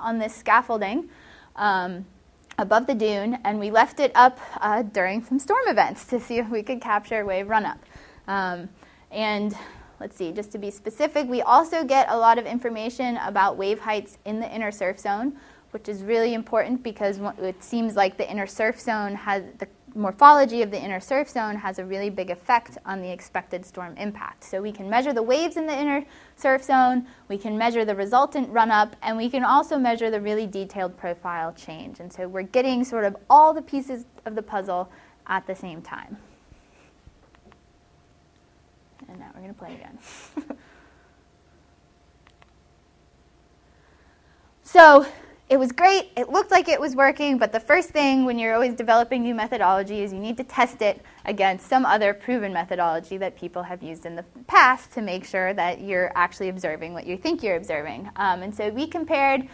on this scaffolding above the dune, and we left it up during some storm events to see if we could capture wave run-up. And let's see, just to be specific, we also get a lot of information about wave heights in the inner surf zone, which is really important because it seems like the inner surf zone has, the morphology of the inner surf zone has a really big effect on the expected storm impact. So we can measure the waves in the inner surf zone, we can measure the resultant run-up, and we can also measure the really detailed profile change. And so we're getting sort of all the pieces of the puzzle at the same time. And now we're going to play again. So it was great. It looked like it was working, but the first thing when you're always developing new methodology is you need to test it against some other proven methodology that people have used in the past to make sure that you're actually observing what you think you're observing. And so we compared,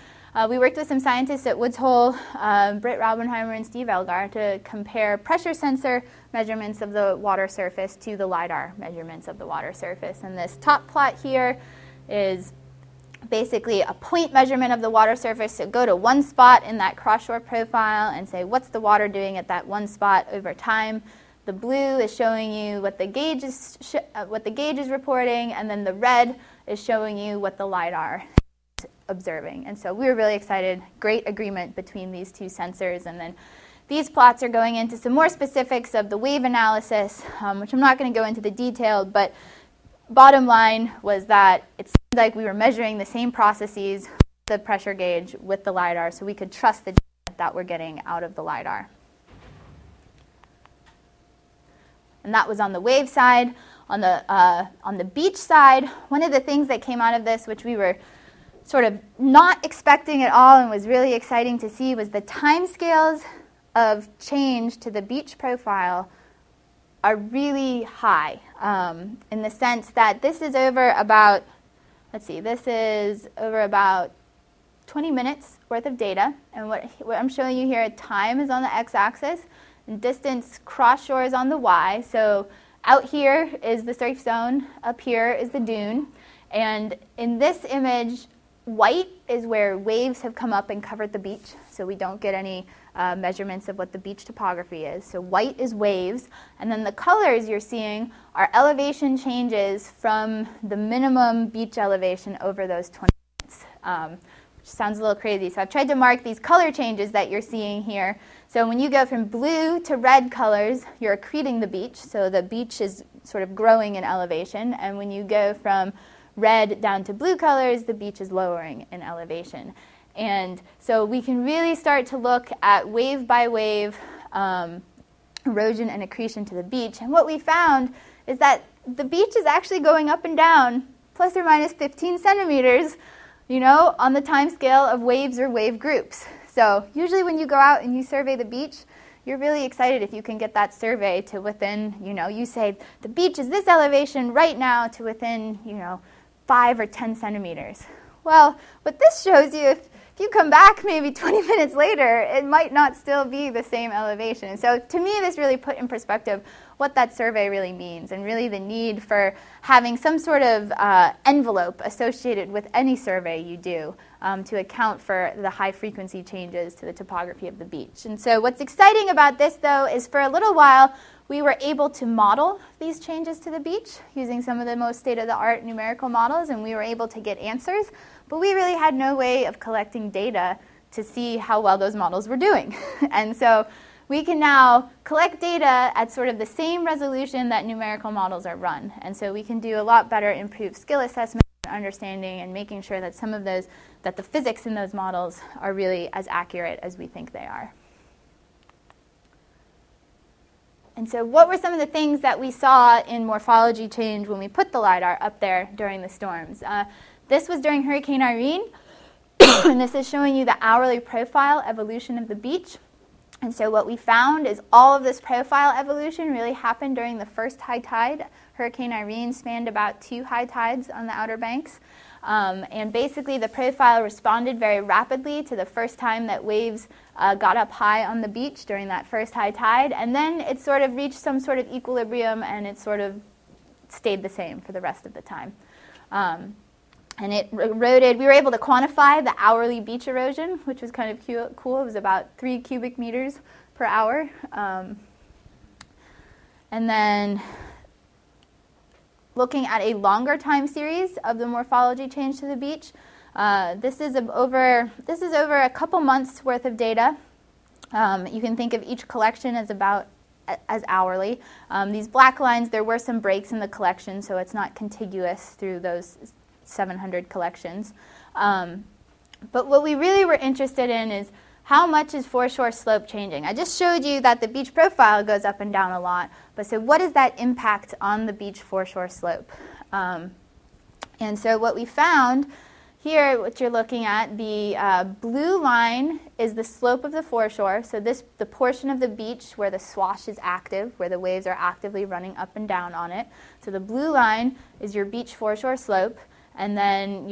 we worked with some scientists at Woods Hole, Britt Raubenheimer and Steve Elgar, to compare pressure sensor measurements of the water surface to the LiDAR measurements of the water surface. And this top plot here is basically a point measurement of the water surface. So go to one spot in that cross-shore profile and say, what's the water doing at that one spot over time? The blue is showing you what the gauge is reporting, and then the red is showing you what the LiDAR is observing. And so we were really excited. Great agreement between these two sensors. And then these plots are going into some more specifics of the wave analysis, which I'm not going to go into the detail, but bottom line was that it seemed like we were measuring the same processes, the pressure gauge with the LiDAR, so we could trust the data that we're getting out of the LiDAR. And that was on the wave side. On the beach side, one of the things that came out of this, which we were sort of not expecting at all and was really exciting to see, was the time scales of change to the beach profile are really high, in the sense that this is over about, let's see, this is over about 20 minutes worth of data. And what I'm showing you here, time is on the x-axis, and distance cross-shore is on the y. So out here is the surf zone, up here is the dune. And in this image, white is where waves have come up and covered the beach, so we don't get any measurements of what the beach topography is. So white is waves, and then the colors you're seeing are elevation changes from the minimum beach elevation over those 20 minutes, which sounds a little crazy. So I've tried to mark these color changes that you're seeing here. So when you go from blue to red colors, you're accreting the beach, so the beach is sort of growing in elevation, and when you go from red down to blue colors, the beach is lowering in elevation. And so we can really start to look at wave by wave erosion and accretion to the beach. And what we found is that the beach is actually going up and down plus or minus 15 centimeters, you know, on the time scale of waves or wave groups. So usually when you go out and you survey the beach, you're really excited if you can get that survey to within, you know, you say the beach is this elevation right now to within, you know, 5 or 10 centimeters. Well, what this shows you, if you come back maybe 20 minutes later, it might not still be the same elevation. So to me, this really put in perspective what that survey really means, and really the need for having some sort of envelope associated with any survey you do to account for the high frequency changes to the topography of the beach. And so what's exciting about this, though, is for a little while, we were able to model these changes to the beach using some of the most state-of-the-art numerical models, and we were able to get answers. But we really had no way of collecting data to see how well those models were doing. And so we can now collect data at sort of the same resolution that numerical models are run. And so we can do a lot better improved skill assessment, understanding, and making sure that some of those, that the physics in those models are really as accurate as we think they are. And so what were some of the things that we saw in morphology change when we put the LiDAR up there during the storms? This was during Hurricane Irene, and this is showing you the hourly profile evolution of the beach. And so what we found is all of this profile evolution really happened during the first high tide. Hurricane Irene spanned about 2 high tides on the Outer Banks. And basically the profile responded very rapidly to the first time that waves got up high on the beach during that first high tide. And then it sort of reached some sort of equilibrium, and it sort of stayed the same for the rest of the time. And it eroded. We were able to quantify the hourly beach erosion, which was kind of cool. It was about 3 cubic meters per hour. And then looking at a longer time series of the morphology change to the beach, this is over a couple months worth of data. You can think of each collection as hourly. These black lines, there were some breaks in the collection, so it's not contiguous through those 700 collections. But what we really were interested in is how much is foreshore slope changing? I just showed you that the beach profile goes up and down a lot, but so what is that impact on the beach foreshore slope? And so what we found here, what you're looking at, the blue line is the slope of the foreshore. So the portion of the beach where the swash is active, where the waves are actively running up and down on it. So the blue line is your beach foreshore slope. And then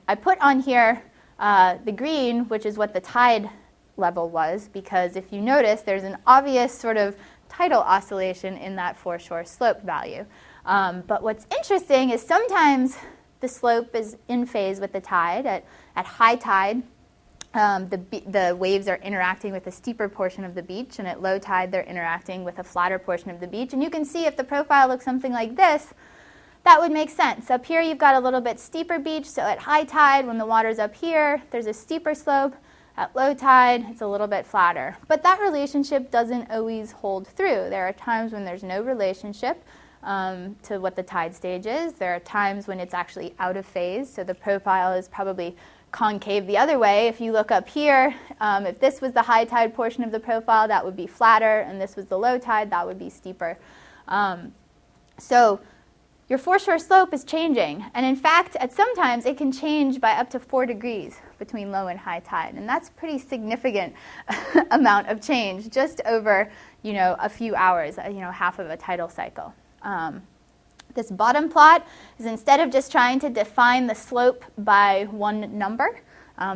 I put on here the green, which is what the tide level was, because if you notice, there's an obvious sort of tidal oscillation in that foreshore slope value. But what's interesting is sometimes the slope is in phase with the tide. At high tide, the waves are interacting with a steeper portion of the beach, and at low tide, they're interacting with a flatter portion of the beach. And you can see if the profile looks something like this, that would make sense. Up here, you've got a little bit steeper beach, so at high tide, when the water's up here, there's a steeper slope. At low tide, it's a little bit flatter. But that relationship doesn't always hold through. There are times when there's no relationship to what the tide stage is. There are times when it's actually out of phase, so the profile is probably concave the other way. If you look up here, if this was the high tide portion of the profile, that would be flatter, and this was the low tide, that would be steeper. So your foreshore slope is changing, and in fact, at sometimes it can change by up to 4 degrees between low and high tide, and that's pretty significant amount of change just over, a few hours, half of a tidal cycle. This bottom plot is instead of just trying to define the slope by one number,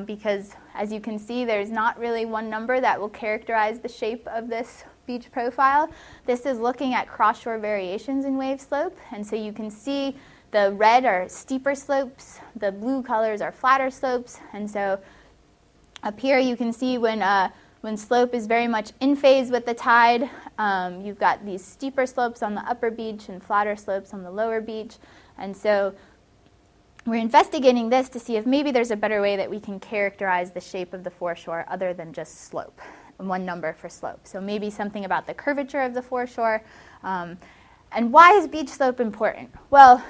because as you can see, there's not really one number that will characterize the shape of this beach profile. This is looking at cross-shore variations in wave slope, and so you can see the red are steeper slopes, the blue colors are flatter slopes, and so up here you can see when slope is very much in phase with the tide, you've got these steeper slopes on the upper beach and flatter slopes on the lower beach, and so we're investigating this to see if maybe there's a better way that we can characterize the shape of the foreshore other than just slope, one number for slope. So maybe something about the curvature of the foreshore. And why is beach slope important? Well,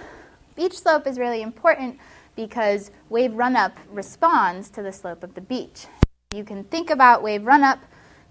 beach slope is really important because wave run-up responds to the slope of the beach. You can think about wave run-up,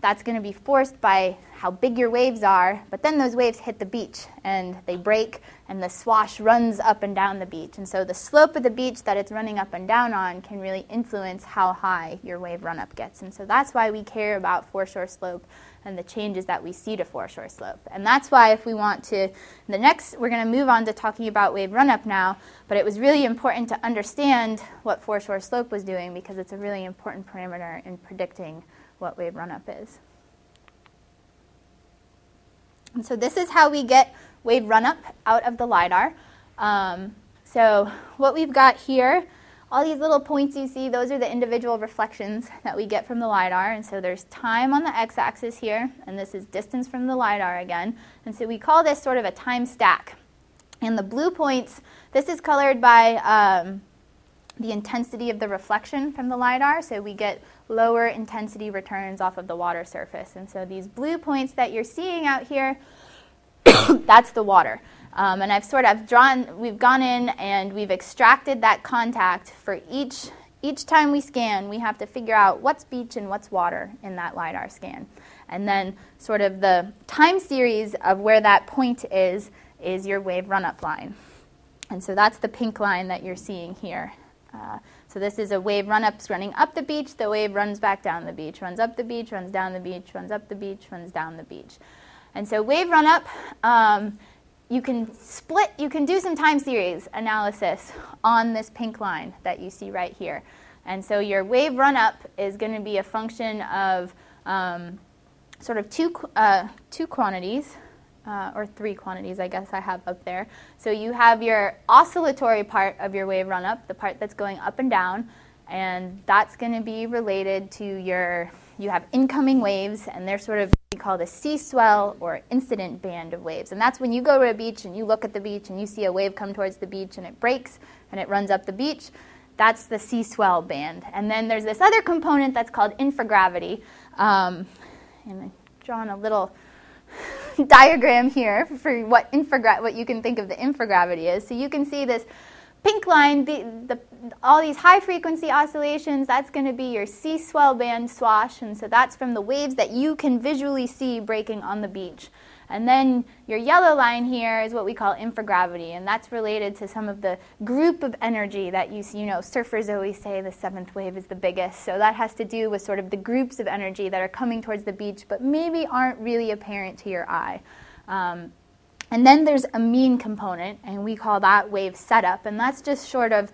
that's going to be forced by how big your waves are, but then those waves hit the beach and they break and the swash runs up and down the beach. And so the slope of the beach that it's running up and down on can really influence how high your wave run-up gets. And so that's why we care about foreshore slope and the changes that we see to foreshore slope. And that's why if we want to, we're going to move on to talking about wave run-up now, but it was really important to understand what foreshore slope was doing because it's a really important parameter in predicting what wave run-up is. And so this is how we get wave run-up out of the LiDAR. So what we've got here, all these little points you see, those are the individual reflections that we get from the LiDAR. And so there's time on the x-axis here, and this is distance from the LiDAR again. And so we call this sort of a time stack. And the blue points, this is colored by the intensity of the reflection from the LiDAR. So we get lower intensity returns off of the water surface. And so these blue points that you're seeing out here, that's the water. And we've gone in and we've extracted that contact for each time we scan. We have to figure out what's beach and what's water in that LiDAR scan. And then sort of the time series of where that point is your wave run-up line. And so that's the pink line that you're seeing here. So this is a wave run-up running up the beach. The wave runs back down the beach, runs up the beach, runs down the beach, runs up the beach, runs down the beach. And so wave run-up, you can do some time series analysis on this pink line that you see right here. And so your wave run-up is going to be a function of sort of two quantities. or three quantities, I guess I have up there. So you have your oscillatory part of your wave run-up, the part that's going up and down, and that's going to be related to you have incoming waves, and they're sort of called a sea swell or incident band of waves. And that's when you go to a beach and you look at the beach and you see a wave come towards the beach and it breaks and it runs up the beach. That's the sea swell band. And then there's this other component that's called infragravity. And I've drawn a little diagram here for what you can think of the infragravity is. So you can see this pink line, all these high frequency oscillations, that's going to be your sea swell band swash, and so that's from the waves that you can visually see breaking on the beach. And then your yellow line here is what we call infragravity, and that's related to some of the group of energy that surfers always say the seventh wave is the biggest. So that has to do with sort of the groups of energy that are coming towards the beach but maybe aren't really apparent to your eye. And then there's a mean component, and we call that wave setup, and that's just sort of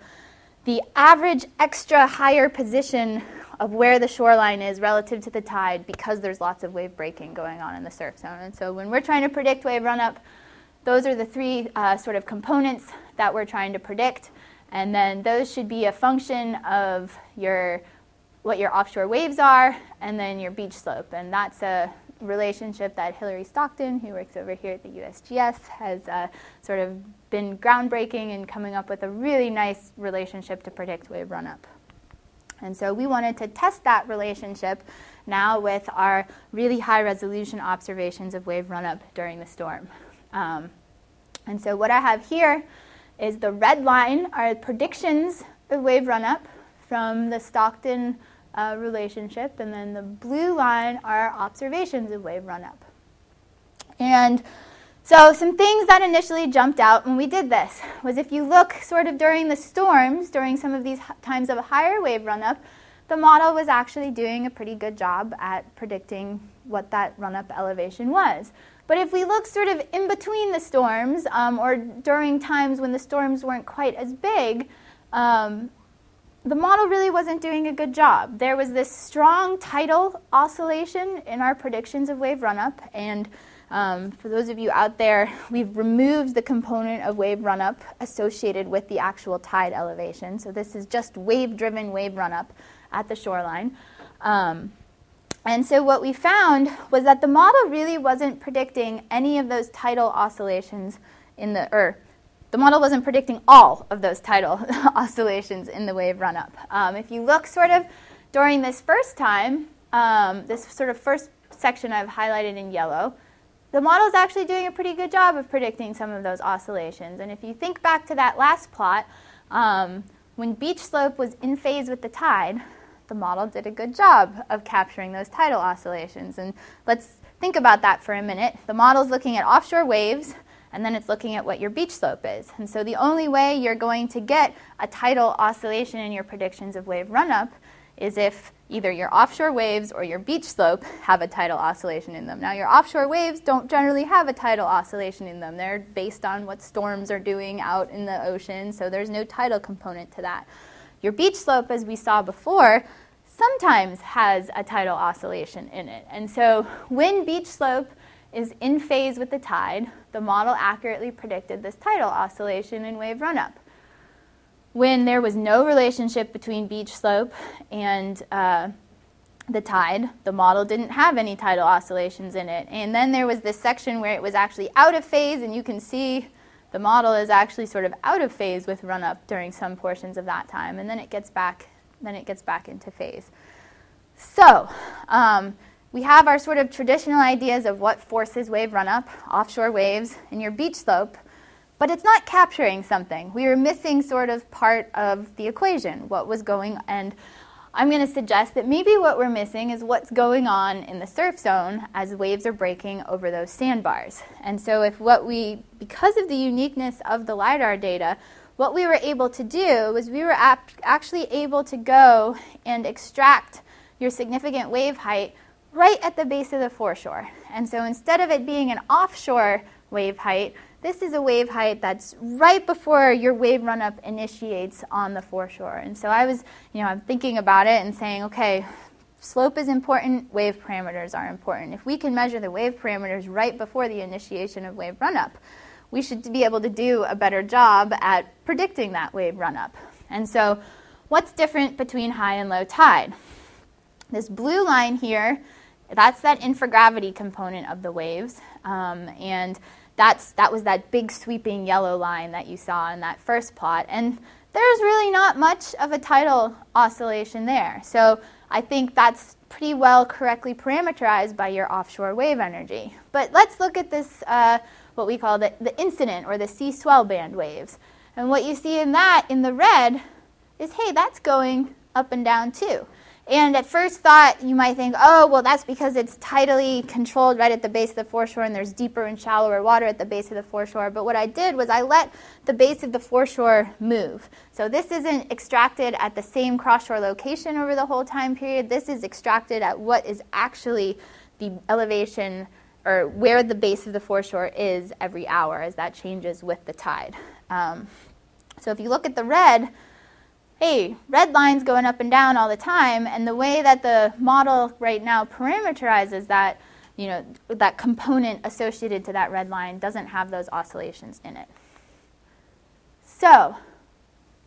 the average extra higher position of where the shoreline is relative to the tide because there's lots of wave breaking going on in the surf zone. And so when we're trying to predict wave run-up, those are the three sort of components that we're trying to predict, and then those should be a function of what your offshore waves are and then your beach slope, and that's a relationship that Hillary Stockton, who works over here at the USGS, has sort of been groundbreaking in coming up with a really nice relationship to predict wave run-up. And so we wanted to test that relationship now with our really high resolution observations of wave run-up during the storm. And so what I have here is the red line are predictions of wave run-up from the Stockton relationship, and then the blue line are observations of wave run-up. And so some things that initially jumped out when we did this was if you look sort of during the storms, during some of these times of higher wave run-up, the model was actually doing a pretty good job at predicting what that run-up elevation was. But if we look sort of in between the storms, or during times when the storms weren't quite as big, the model really wasn't doing a good job. There was this strong tidal oscillation in our predictions of wave run-up, and for those of you out there, we've removed the component of wave run-up associated with the actual tide elevation. So this is just wave-driven wave run-up at the shoreline. And so what we found was that the model really wasn't predicting any of those tidal oscillations the model wasn't predicting all of those tidal oscillations in the wave run-up. If you look sort of during this first time, this sort of first section I've highlighted in yellow, the model is actually doing a pretty good job of predicting some of those oscillations. And if you think back to that last plot, when beach slope was in phase with the tide, the model did a good job of capturing those tidal oscillations. And let's think about that for a minute. The model's looking at offshore waves, and then it's looking at what your beach slope is. And so the only way you're going to get a tidal oscillation in your predictions of wave run-up is if either your offshore waves or your beach slope have a tidal oscillation in them. Now, your offshore waves don't generally have a tidal oscillation in them. They're based on what storms are doing out in the ocean, so there's no tidal component to that. Your beach slope, as we saw before, sometimes has a tidal oscillation in it. And so when beach slope is in phase with the tide, the model accurately predicted this tidal oscillation in wave run-up. When there was no relationship between beach slope and the tide, the model didn't have any tidal oscillations in it. And then there was this section where it was actually out of phase, and you can see the model is actually sort of out of phase with run-up during some portions of that time, and then it gets back into phase. So we have our sort of traditional ideas of what forces wave run-up, offshore waves, and your beach slope, but it's not capturing something. We were missing sort of part of the equation, what was going on. And I'm going to suggest that maybe what we're missing is what's going on in the surf zone as waves are breaking over those sandbars. And so because of the uniqueness of the LiDAR data, what we were able to do was we were actually able to go and extract your significant wave height right at the base of the foreshore. And so instead of it being an offshore wave height, this is a wave height that's right before your wave run-up initiates on the foreshore. And so I'm thinking about it and saying, okay, slope is important, wave parameters are important. If we can measure the wave parameters right before the initiation of wave run-up, we should be able to do a better job at predicting that wave run-up. And so what's different between high and low tide? This blue line here, that's that infragravity component of the waves, and that was that big sweeping yellow line that you saw in that first plot. And there's really not much of a tidal oscillation there. So I think that's pretty well correctly parameterized by your offshore wave energy. But let's look at this, what we call the incident or the sea swell band waves. And what you see in that, in the red, is, hey, that's going up and down too. And at first thought, you might think, oh, well, that's because it's tidally controlled right at the base of the foreshore and there's deeper and shallower water at the base of the foreshore. But what I did was I let the base of the foreshore move. So this isn't extracted at the same cross-shore location over the whole time period. This is extracted at what is actually the elevation or where the base of the foreshore is every hour as that changes with the tide. So if you look at the red, hey, red line's going up and down all the time, and the way that the model right now parameterizes that, that component associated to that red line doesn't have those oscillations in it. So,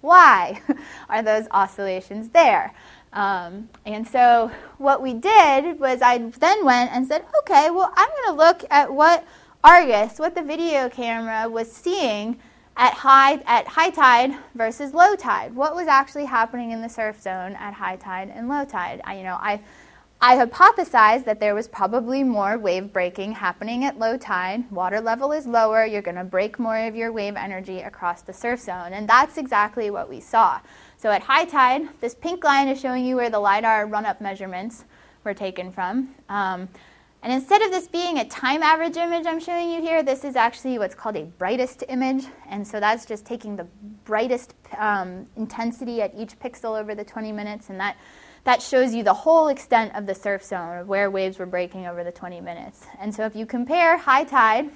why are those oscillations there? And so what we did was I then went and said, okay, well, I'm going to look at what Argus, what the video camera was seeing at high tide versus low tide. What was actually happening in the surf zone at high tide and low tide? I hypothesized that there was probably more wave breaking happening at low tide. Water level is lower. You're going to break more of your wave energy across the surf zone. And that's exactly what we saw. So at high tide, this pink line is showing you where the LiDAR run-up measurements were taken from. And instead of this being a time average image I'm showing you here, this is actually what's called a brightest image. And so that's just taking the brightest intensity at each pixel over the 20 minutes. And that shows you the whole extent of the surf zone of where waves were breaking over the 20 minutes. And so if you compare high tide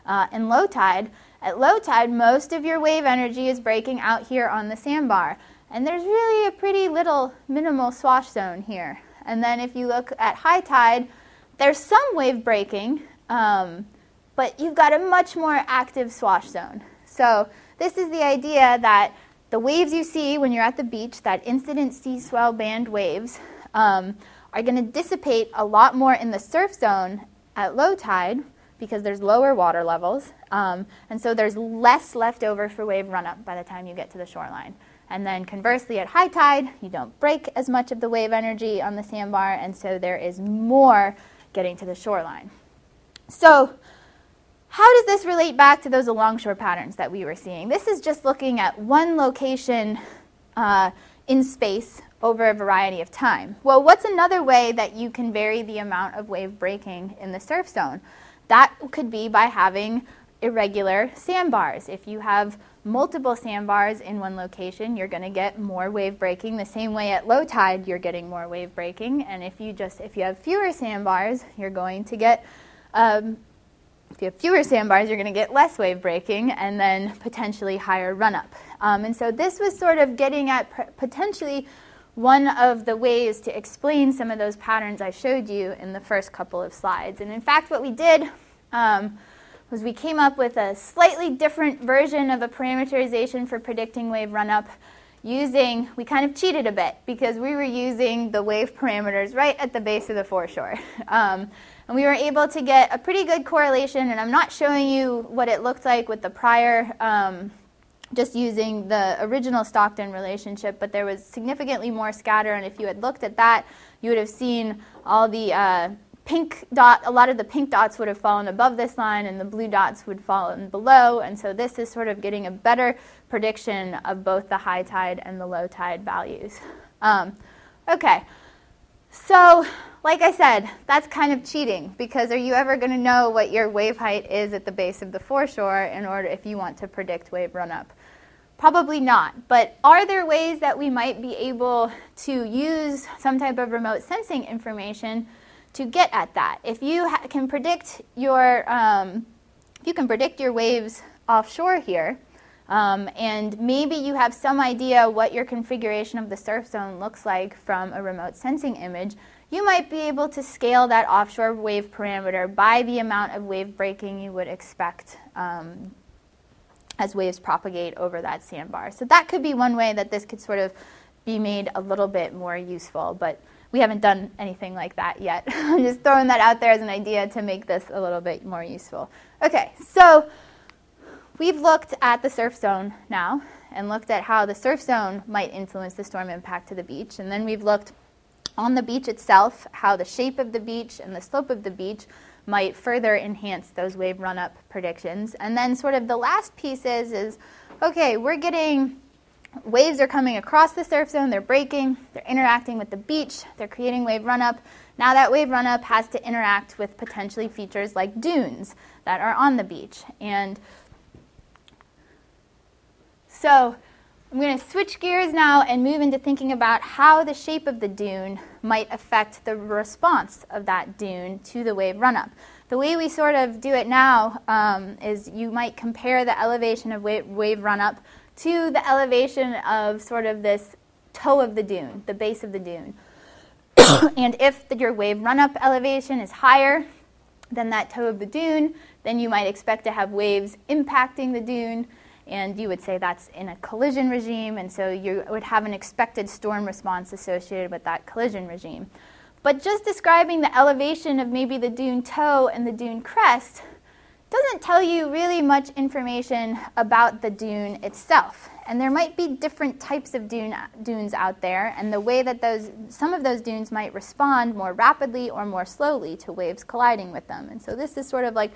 and low tide, at low tide, most of your wave energy is breaking out here on the sandbar. And there's really a pretty little minimal swash zone here. And then if you look at high tide, there's some wave breaking, but you've got a much more active swash zone. So this is the idea that the waves you see when you're at the beach, that incident sea swell band waves, are going to dissipate a lot more in the surf zone at low tide because there's lower water levels, and so there's less left over for wave run-up by the time you get to the shoreline. And then conversely, at high tide, you don't break as much of the wave energy on the sandbar, and so there is more getting to the shoreline. So how does this relate back to those alongshore patterns that we were seeing? This is just looking at one location in space over a variety of time. Well, what's another way that you can vary the amount of wave breaking in the surf zone? That could be by having irregular sandbars. If you have multiple sandbars in one location, you're going to get more wave breaking. The same way at low tide, you're getting more wave breaking. And if you have fewer sandbars, you're going to get less wave breaking and then potentially higher run-up. And so this was sort of getting at potentially one of the ways to explain some of those patterns I showed you in the first couple of slides. And in fact, what we did was we came up with a slightly different version of a parameterization for predicting wave run-up using, we kind of cheated a bit because we were using the wave parameters right at the base of the foreshore. And we were able to get a pretty good correlation, and I'm not showing you what it looked like with the prior, just using the original Stockton relationship, but there was significantly more scatter, and if you had looked at that, you would have seen all the pink dot, a lot of the pink dots would have fallen above this line and the blue dots would fall below, and so this is sort of getting a better prediction of both the high tide and the low tide values. Okay, so like I said, that's kind of cheating because are you ever going to know what your wave height is at the base of the foreshore in order if you want to predict wave run-up? Probably not, but are there ways that we might be able to use some type of remote sensing information to get at that? If you can predict your waves offshore here, And maybe you have some idea what your configuration of the surf zone looks like from a remote sensing image. You might be able to scale that offshore wave parameter by the amount of wave breaking you would expect as waves propagate over that sandbar. So that could be one way that this could sort of be made a little bit more useful, but we haven't done anything like that yet. I'm just throwing that out there as an idea to make this a little bit more useful. Okay, so we've looked at the surf zone now and looked at how the surf zone might influence the storm impact to the beach, and then we've looked on the beach itself, how the shape of the beach and the slope of the beach might further enhance those wave run-up predictions. And then sort of the last piece is, okay, we're getting, waves are coming across the surf zone, they're breaking, they're interacting with the beach, they're creating wave run-up. Now that wave run-up has to interact with potentially features like dunes that are on the beach. And so I'm going to switch gears now and move into thinking about how the shape of the dune might affect the response of that dune to the wave run-up. The way we sort of do it now is you might compare the elevation of wave run-up to the elevation of sort of this toe of the dune, the base of the dune. And if your wave run-up elevation is higher than that toe of the dune, then you might expect to have waves impacting the dune. And you would say that's in a collision regime, and so you would have an expected storm response associated with that collision regime. But just describing the elevation of maybe the dune toe and the dune crest doesn't tell you really much information about the dune itself. And there might be different types of dunes out there, and the way that some of those dunes might respond more rapidly or more slowly to waves colliding with them. And so this is sort of like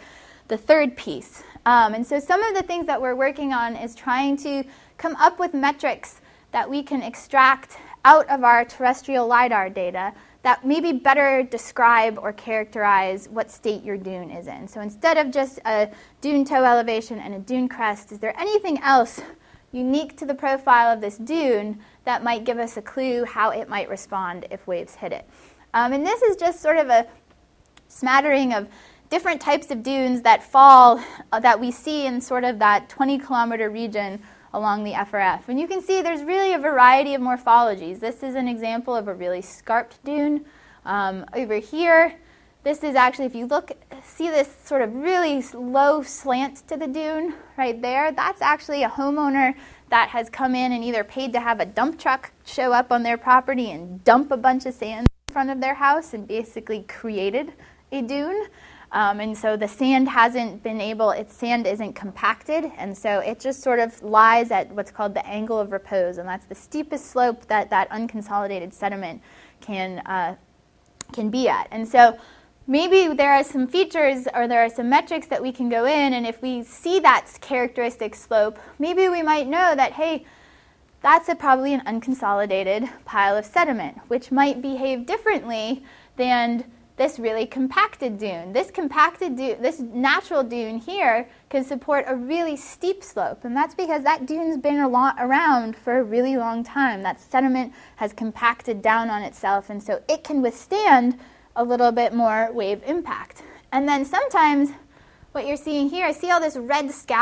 the third piece. And so some of the things that we're working on is trying to come up with metrics that we can extract out of our terrestrial LiDAR data that maybe better describe or characterize what state your dune is in. So instead of just a dune toe elevation and a dune crest, is there anything else unique to the profile of this dune that might give us a clue how it might respond if waves hit it? And this is just sort of a smattering of different types of dunes that fall, that we see in sort of that 20-kilometer region along the FRF. And you can see there's really a variety of morphologies. This is an example of a really scarped dune. Over here, this is actually, if you look, see this sort of really low slant to the dune right there? That's actually a homeowner that has come in and either paid to have a dump truck show up on their property and dump a bunch of sand in front of their house and basically created a dune. And so the sand sand isn't compacted, and so it just sort of lies at what's called the angle of repose, and that's the steepest slope that unconsolidated sediment can be at. And so maybe there are some features or there are some metrics that we can go in, and if we see that characteristic slope, maybe we might know that, hey, that's probably an unconsolidated pile of sediment, which might behave differently than this really compacted dune. This natural dune here can support a really steep slope, and that's because that dune's been around for a really long time. That sediment has compacted down on itself, and so it can withstand a little bit more wave impact. And then sometimes what you're seeing here, I see all this red scalp